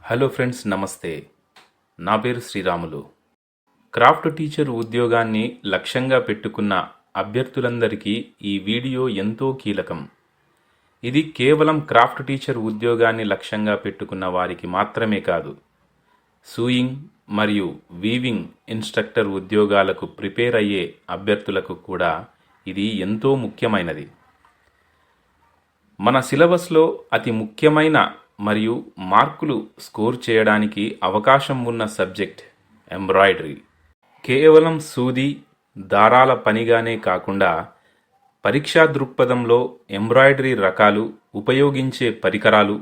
Hello friends, నమస్తే. నా పేరు శ్రీరాములు. క్రాఫ్ట్ టీచర్ ఉద్యోగాన్ని లక్ష్యంగా పెట్టుకున్న అభ్యర్థులందరికీ ఈ వీడియో ఎంతో కీలకం. ఇది కేవలం క్రాఫ్ట్ టీచర్ ఉద్యోగాన్ని లక్ష్యంగా పెట్టుకున్న వారికి మాత్రమే కాదు, సూయింగ్ మరియు వీవింగ్ ఇన్స్ట్రక్టర్ ఉద్యోగాలకు ప్రిపేర్ అయ్యే అభ్యర్థులకు కూడా ఇది ఎంతో ముఖ్యమైనది. మన సిలబస్లో అతి ముఖ్యమైన మరియు మార్కులు స్కోర్ చేయడానికి అవకాశం ఉన్న సబ్జెక్ట్ ఎంబ్రాయిడరీ. కేవలం సూది, దారాల పనిగానే కాకుండా పరీక్షా దృక్పథంలో ఎంబ్రాయిడరీ రకాలు, ఉపయోగించే పరికరాలు,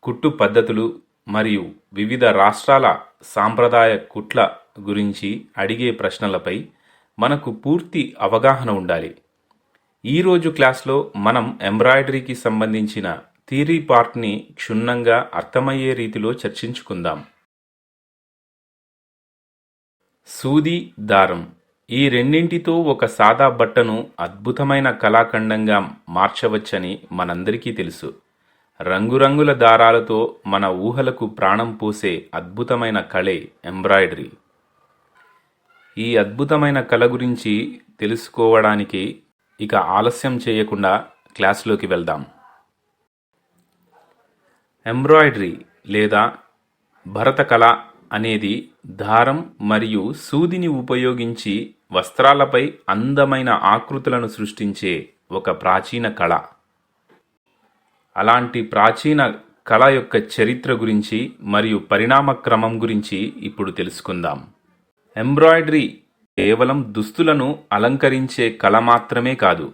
కుట్టు పద్ధతులు మరియు వివిధ రాష్ట్రాల సాంప్రదాయ కుట్ల గురించి అడిగే ప్రశ్నలపై మనకు పూర్తి అవగాహన ఉండాలి. ఈరోజు క్లాస్లో మనం ఎంబ్రాయిడరీకి సంబంధించిన థియరీ పార్ట్ని క్షుణ్ణంగా అర్థమయ్యే రీతిలో చర్చించుకుందాం. సూది, దారం ఈ రెండింటితో ఒక సాదా బట్టను అద్భుతమైన కళాఖండంగా మార్చవచ్చని మనందరికీ తెలుసు. రంగురంగుల దారాలతో మన ఊహలకు ప్రాణం పోసే అద్భుతమైన కళే ఎంబ్రాయిడరీ. ఈ అద్భుతమైన కళ గురించి తెలుసుకోవడానికి ఇక ఆలస్యం చేయకుండా క్లాస్లోకి వెళ్దాం. ఎంబ్రాయిడరీ లేదా భరతకళ అనేది దారం మరియు సూదిని ఉపయోగించి వస్త్రాలపై అందమైన ఆకృతులను సృష్టించే ఒక ప్రాచీన కళ. అలాంటి ప్రాచీన కళ యొక్క చరిత్ర గురించి మరియు పరిణామ క్రమం గురించి ఇప్పుడు తెలుసుకుందాం. ఎంబ్రాయిడరీ కేవలం దుస్తులను అలంకరించే కళ మాత్రమే కాదు,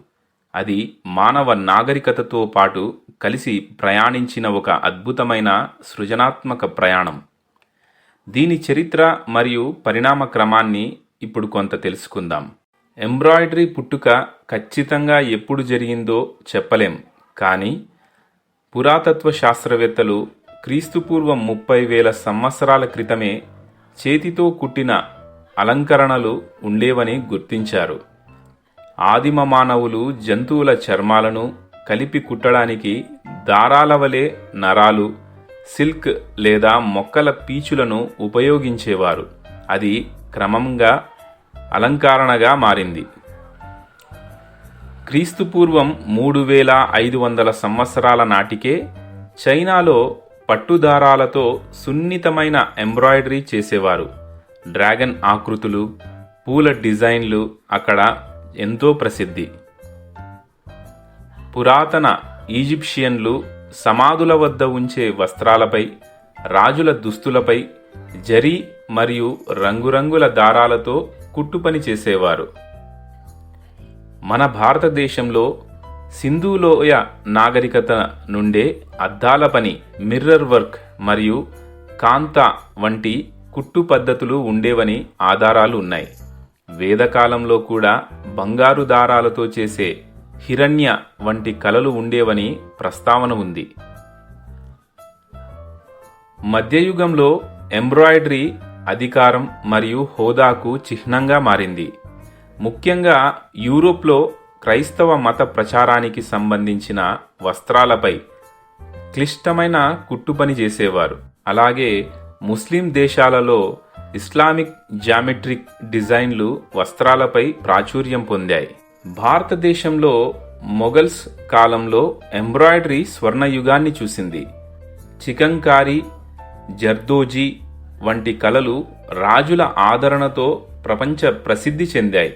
అది మానవ నాగరికతతో పాటు కలిసి ప్రయాణించిన ఒక అద్భుతమైన సృజనాత్మక ప్రయాణం. దీని చరిత్ర మరియు పరిణామ క్రమాన్ని ఇప్పుడు కొంత తెలుసుకుందాం. ఎంబ్రాయిడరీ పుట్టుక ఖచ్చితంగా ఎప్పుడు జరిగిందో చెప్పలేం, కానీ పురాతత్వ శాస్త్రవేత్తలు క్రీస్తుపూర్వం 30,000 సంవత్సరాల క్రితమే చేతితో కుట్టిన అలంకరణలు ఉండేవని గుర్తించారు. ఆదిమ మానవులు జంతువుల చర్మాలను కలిపి కుట్టడానికి దారాల వలె నరాలు, సిల్క్ లేదా మొక్కల పీచులను ఉపయోగించేవారు. అది క్రమంగా అలంకరణగా మారింది. క్రీస్తుపూర్వం 3,500 సంవత్సరాల నాటికే చైనాలో పట్టుదారాలతో సున్నితమైన ఎంబ్రాయిడరీ చేసేవారు. డ్రాగన్ ఆకృతులు, పూల డిజైన్లు అక్కడ ఎంతో ప్రసిద్ధి. పురాతన ఈజిప్షియన్లు సమాధుల వద్ద ఉంచే వస్త్రాలపై, రాజుల దుస్తులపై జరీ మరియు రంగురంగుల దారాలతో కుట్టుపని చేసేవారు. మన భారతదేశంలో సింధులోయ నాగరికత నుండే అద్దాల పని, మిర్రర్ వర్క్ మరియు కాంతా వంటి కుట్టు పద్ధతులు ఉండేవని ఆధారాలు ఉన్నాయి. వేదకాలంలో కూడా బంగారు దారాలతో చేసే హిరణ్య వంటి కళలు ఉండేవని ప్రస్తావన ఉంది. మధ్యయుగంలో ఎంబ్రాయిడరీ అధికారం మరియు హోదాకు చిహ్నంగా మారింది. ముఖ్యంగా యూరోప్లో క్రైస్తవ మత ప్రచారానికి సంబంధించిన వస్త్రాలపై క్లిష్టమైన కుట్టుపని చేసేవారు. అలాగే ముస్లిం దేశాలలో ఇస్లామిక్ జామెట్రిక్ డిజైన్లు వస్త్రాలపై ప్రాచుర్యం పొందాయి. భారతదేశంలో మొఘల్స్ కాలంలో ఎంబ్రాయిడరీ స్వర్ణయుగాన్ని చూసింది. చికంకారీ, జర్దోజీ వంటి కళలు రాజుల ఆదరణతో ప్రపంచ ప్రసిద్ధి చెందాయి.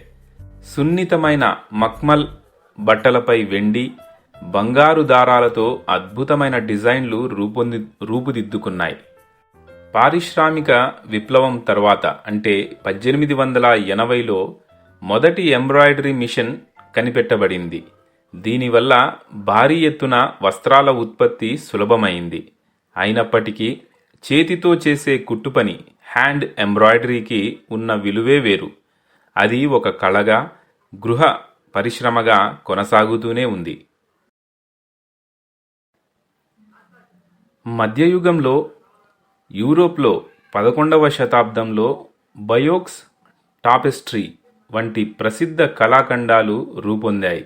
సున్నితమైన మక్మల్ బట్టలపై వెండి, బంగారు దారాలతో అద్భుతమైన డిజైన్లు రూపుదిద్దుకున్నాయి. పారిశ్రామిక విప్లవం తర్వాత అంటే 1880లో మొదటి ఎంబ్రాయిడరీ మిషన్ కనిపెట్టబడింది. దీనివల్ల భారీ ఎత్తున వస్త్రాల ఉత్పత్తి సులభమైంది. అయినప్పటికీ చేతితో చేసే కుట్టుపని, హ్యాండ్ ఎంబ్రాయిడరీకి ఉన్న విలువే వేరు. అది ఒక కళగా, గృహ పరిశ్రమగా కొనసాగుతూనే ఉంది. మధ్యయుగంలో యూరోప్లో 11వ శతాబ్దంలో బయోక్స్ టాపెస్ట్రీ వంటి ప్రసిద్ధ కళాఖండాలు రూపొందాయి.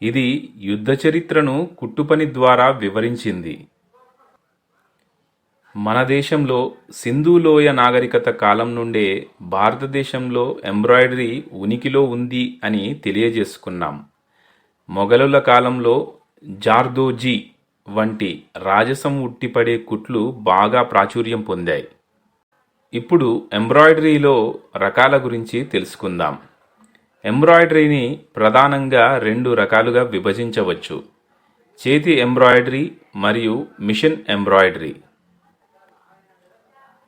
ఇది యుద్ధ చరిత్రను కుట్టుపని ద్వారా వివరించింది. మన దేశంలో సింధులోయ నాగరికత కాలం నుండే భారతదేశంలో ఎంబ్రాయిడరీ ఉనికిలో ఉంది అని తెలియజేసుకున్నాం. మొఘలుల కాలంలో జార్దోజీ వంటి రాజసం ఉట్టిపడే కుట్లు బాగా ప్రాచుర్యం పొందాయి. ఇప్పుడు ఎంబ్రాయిడరీలో రకాల గురించి తెలుసుకుందాం. ఎంబ్రాయిడరీని ప్రధానంగా 2 రకాలుగా విభజించవచ్చు: చేతి ఎంబ్రాయిడరీ మరియు మిషన్ ఎంబ్రాయిడరీ.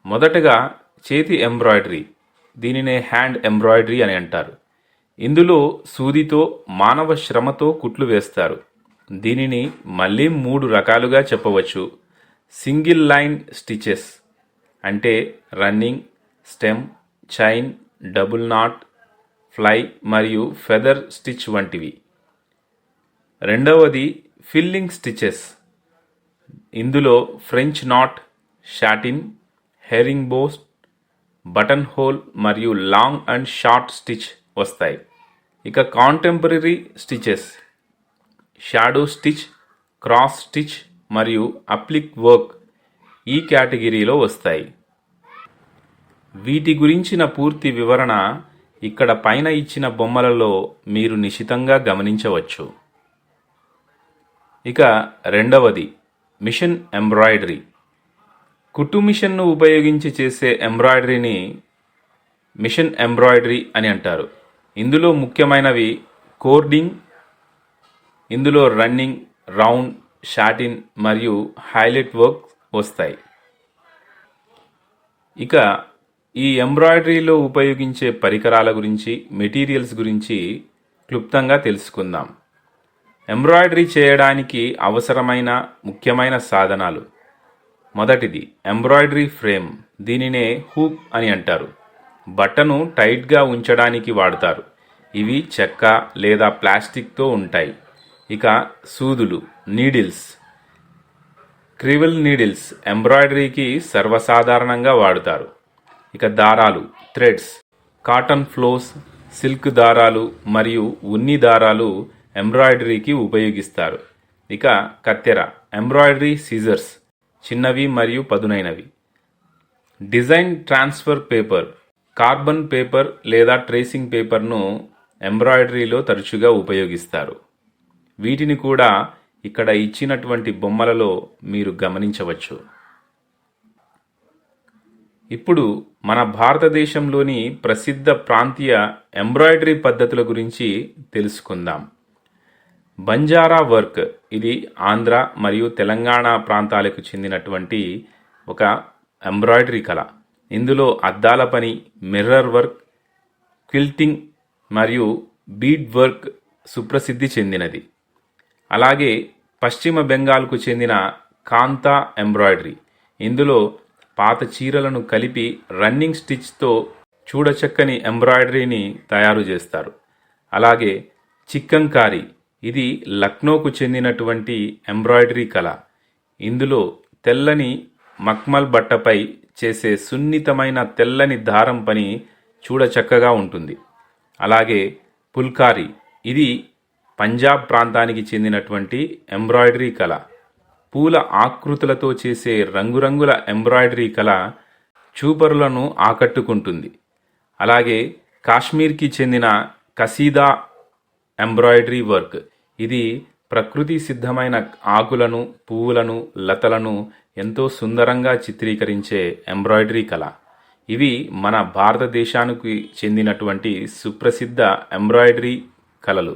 మొదటగా చేతి ఎంబ్రాయిడరీ, దీనినే హ్యాండ్ ఎంబ్రాయిడరీ అని అంటారు. ఇందులో సూదితో మానవ శ్రమతో కుట్లు వేస్తారు. దీనిని మళ్ళీ 3 రకాలుగా చెప్పవచ్చు: సింగిల్ లైన్ స్టిచెస్ అంటే running, stem, chain, double knot, fly మరియు ఫెదర్ స్టిచ్ వంటివి. రెండవది ఫిల్లింగ్ స్టిచెస్. ఇందులో French knot, satin, herringbone, button hole మరియు లాంగ్ అండ్ షార్ట్ స్టిచ్ వస్తాయి. ఇక contemporary stitches, shadow stitch, cross stitch మరియు అప్లిక్ వర్క్ ఈ కేటగిరీలో వస్తాయి. వీటి గురించిన పూర్తి వివరణ ఇక్కడ పైన ఇచ్చిన బొమ్మలలో మీరు నిశితంగా గమనించవచ్చు. ఇక రెండవది మిషన్ ఎంబ్రాయిడరీ. కుట్టు మిషన్ను ఉపయోగించి చేసే ఎంబ్రాయిడరీని మిషన్ ఎంబ్రాయిడరీ అని అంటారు. ఇందులో ముఖ్యమైనవి కోర్డింగ్, ఇందులో రన్నింగ్, రౌండ్, షాటిన్ మరియు హైలైట్ వర్క్ వస్తాయి. ఇక ఈ ఎంబ్రాయిడరీలో ఉపయోగించే పరికరాల గురించి, మెటీరియల్స్ గురించి క్లుప్తంగా తెలుసుకుందాం. ఎంబ్రాయిడరీ చేయడానికి అవసరమైన ముఖ్యమైన సాధనాలు: మొదటిది ఎంబ్రాయిడరీ ఫ్రేమ్, దీనినే హూప్ అని అంటారు. బట్టను టైట్గా ఉంచడానికి వాడతారు. ఇవి చెక్క లేదా ప్లాస్టిక్తో ఉంటాయి. ఇక సూదులు, నీడిల్స్. క్రివెల్ నీడిల్స్ ఎంబ్రాయిడరీకి సర్వసాధారణంగా వాడుతారు. ఇక దారాలు, థ్రెడ్స్. కాటన్ ఫ్లోస్, సిల్క్ దారాలు మరియు ఉన్ని దారాలు ఎంబ్రాయిడరీకి ఉపయోగిస్తారు. ఇక కత్తెర, ఎంబ్రాయిడరీ సీజర్స్, చిన్నవి మరియు పదునైనవి. Design transfer paper, carbon paper లేదా ట్రేసింగ్ పేపర్ను ఎంబ్రాయిడరీలో తరచుగా ఉపయోగిస్తారు. వీటిని కూడా ఇక్కడ ఇచ్చినటువంటి బొమ్మలలో మీరు గమనించవచ్చు. ఇప్పుడు మన భారతదేశంలోని ప్రసిద్ధ ప్రాంతీయ ఎంబ్రాయిడరీ పద్ధతుల గురించి తెలుసుకుందాం. బంజారా వర్క్, ఇది ఆంధ్ర మరియు తెలంగాణ ప్రాంతాలకు చెందినటువంటి ఒక ఎంబ్రాయిడరీ కళ. ఇందులో అద్దాల పని, మిర్రర్ వర్క్, క్విల్టింగ్ మరియు బీడ్ వర్క్ సుప్రసిద్ధి చెందినది. అలాగే పశ్చిమ బెంగాల్కు చెందిన కాంతా ఎంబ్రాయిడరీ. ఇందులో పాత చీరలను కలిపి రన్నింగ్ స్టిచ్తో చూడచక్కని ఎంబ్రాయిడరీని తయారు చేస్తారు. అలాగే చిక్కంకారీ, ఇది లక్నోకు చెందినటువంటి ఎంబ్రాయిడరీ కళ. ఇందులో తెల్లని మక్మల్ బట్టపై చేసే సున్నితమైన తెల్లని దారం పని చూడచక్కగా ఉంటుంది. అలాగే పుల్కారీ, ఇది పంజాబ్ ప్రాంతానికి చెందినటువంటి ఎంబ్రాయిడరీ కళ. పూల ఆకృతులతో చేసే రంగురంగుల ఎంబ్రాయిడరీ కళ చూపరులను ఆకట్టుకుంటుంది. అలాగే కాశ్మీర్కి చెందిన కసీదా ఎంబ్రాయిడరీ వర్క్, ఇది ప్రకృతి సిద్ధమైన ఆకులను, పువ్వులను, లతలను ఎంతో సుందరంగా చిత్రీకరించే ఎంబ్రాయిడరీ కళ. ఇవి మన భారతదేశానికి చెందినటువంటి సుప్రసిద్ధ ఎంబ్రాయిడరీ కళలు.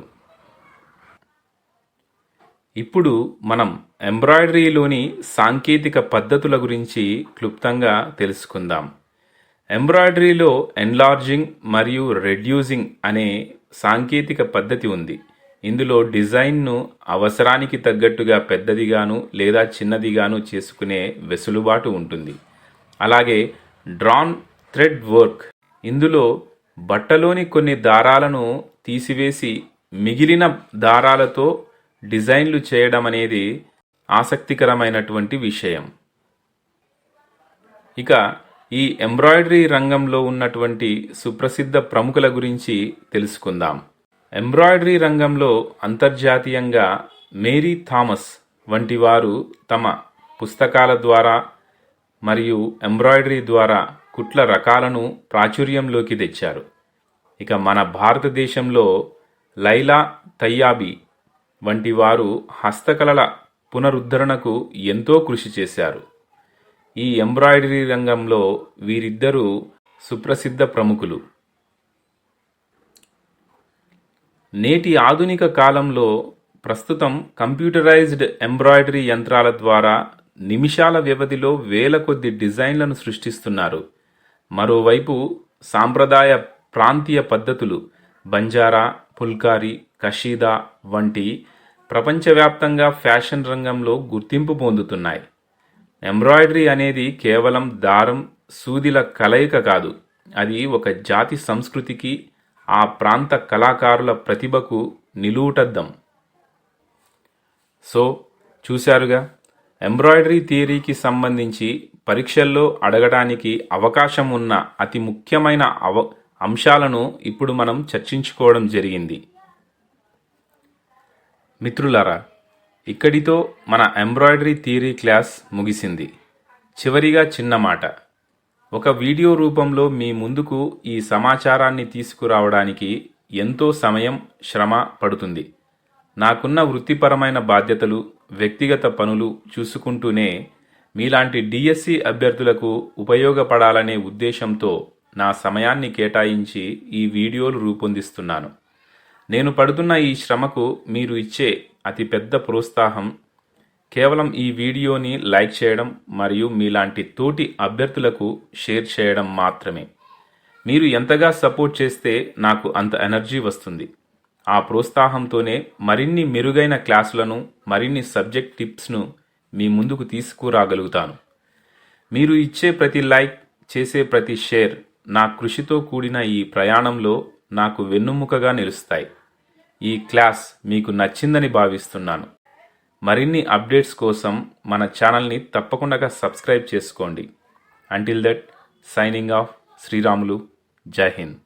ఇప్పుడు మనం ఎంబ్రాయిడరీలోని సాంకేతిక పద్ధతుల గురించి క్లుప్తంగా తెలుసుకుందాం. ఎంబ్రాయిడరీలో ఎన్లార్జింగ్ మరియు రెడ్యూసింగ్ అనే సాంకేతిక పద్ధతి ఉంది. ఇందులో డిజైన్ను అవసరానికి తగ్గట్టుగా పెద్దదిగాను లేదా చిన్నదిగాను చేసుకునే వెసులుబాటు ఉంటుంది. అలాగే డ్రాన్ థ్రెడ్ వర్క్, ఇందులో బట్టలోని కొన్ని దారాలను తీసివేసి మిగిలిన దారాలతో డిజైన్లు చేయడం అనేది ఆసక్తికరమైనటువంటి విషయం. ఇక ఈ ఎంబ్రాయిడరీ రంగంలో ఉన్నటువంటి సుప్రసిద్ధ ప్రముఖుల గురించి తెలుసుకుందాం. ఎంబ్రాయిడరీ రంగంలో మరియు ఎంబ్రాయిడరీ ద్వారా కుట్ల రకాలను ప్రాచుర్యంలోకి తెచ్చారు. ఇక మన భారతదేశంలో లైలా తయ్యాబీ వంటి వారు హస్తకళల పునరుద్ధరణకు ఎంతో కృషి చేశారు. ఈ ఎంబ్రాయిడరీ రంగంలో వీరిద్దరూ సుప్రసిద్ధ ప్రముఖులు. నేటి ఆధునిక కాలంలో ప్రస్తుతం కంప్యూటరైజ్డ్ ఎంబ్రాయిడరీ యంత్రాల ద్వారా నిమిషాల వ్యవధిలో వేల కొద్ది డిజైన్లను సృష్టిస్తున్నారు. మరోవైపు సాంప్రదాయ ప్రాంతీయ పద్ధతులు బంజారా, పుల్కారీ, కషీదా వంటి ప్రపంచవ్యాప్తంగా ఫ్యాషన్ రంగంలో గుర్తింపు పొందుతున్నాయి. ఎంబ్రాయిడరీ అనేది కేవలం దారం, సూదిల కలయిక కాదు, అది ఒక జాతి సంస్కృతికి, ఆ ప్రాంత కళాకారుల ప్రతిభకు నిలువుటద్దం. సో చూశారుగా, ఎంబ్రాయిడరీ థియరీకి సంబంధించి పరీక్షల్లో అడగడానికి అవకాశం ఉన్న అతి ముఖ్యమైన అంశాలను ఇప్పుడు మనం చర్చించుకోవడం జరిగింది. మిత్రులారా, ఇక్కడితో మన ఎంబ్రాయిడరీ థియరీ క్లాస్ ముగిసింది. చివరిగా చిన్న మాట, ఒక వీడియో రూపంలో మీ ముందుకు ఈ సమాచారాన్ని తీసుకురావడానికి ఎంతో సమయం, శ్రమ పడుతుంది. నాకున్న వృత్తిపరమైన బాధ్యతలు, వ్యక్తిగత పనులు చూసుకుంటూనే మీలాంటి డిఎస్సి అభ్యర్థులకు ఉపయోగపడాలనే ఉద్దేశంతో నా సమయాన్ని కేటాయించి ఈ వీడియోలు రూపొందిస్తున్నాను. నేను పడుతున్న ఈ శ్రమకు మీరు ఇచ్చే అతిపెద్ద ప్రోత్సాహం కేవలం ఈ వీడియోని లైక్ చేయడం మరియు మీలాంటి తోటి అభ్యర్థులకు షేర్ చేయడం మాత్రమే. మీరు ఎంతగా సపోర్ట్ చేస్తే నాకు అంత ఎనర్జీ వస్తుంది. ఆ ప్రోత్సాహంతోనే మరిన్ని మెరుగైన క్లాసులను, మరిన్ని సబ్జెక్ట్ టిప్స్ను మీ ముందుకు తీసుకురాగలుగుతాను. మీరు ఇచ్చే ప్రతి లైక్, చేసే ప్రతి షేర్ నా కృషితో కూడిన ఈ ప్రయాణంలో నాకు వెన్నుముకగా నిలుస్తాయి. ఈ క్లాస్ మీకు నచ్చిందని భావిస్తున్నాను. మరిన్ని అప్డేట్స్ కోసం మన ఛానల్ని తప్పకుండా సబ్స్క్రైబ్ చేసుకోండి. Until that, signing off, Sriramulu. జై హింద్.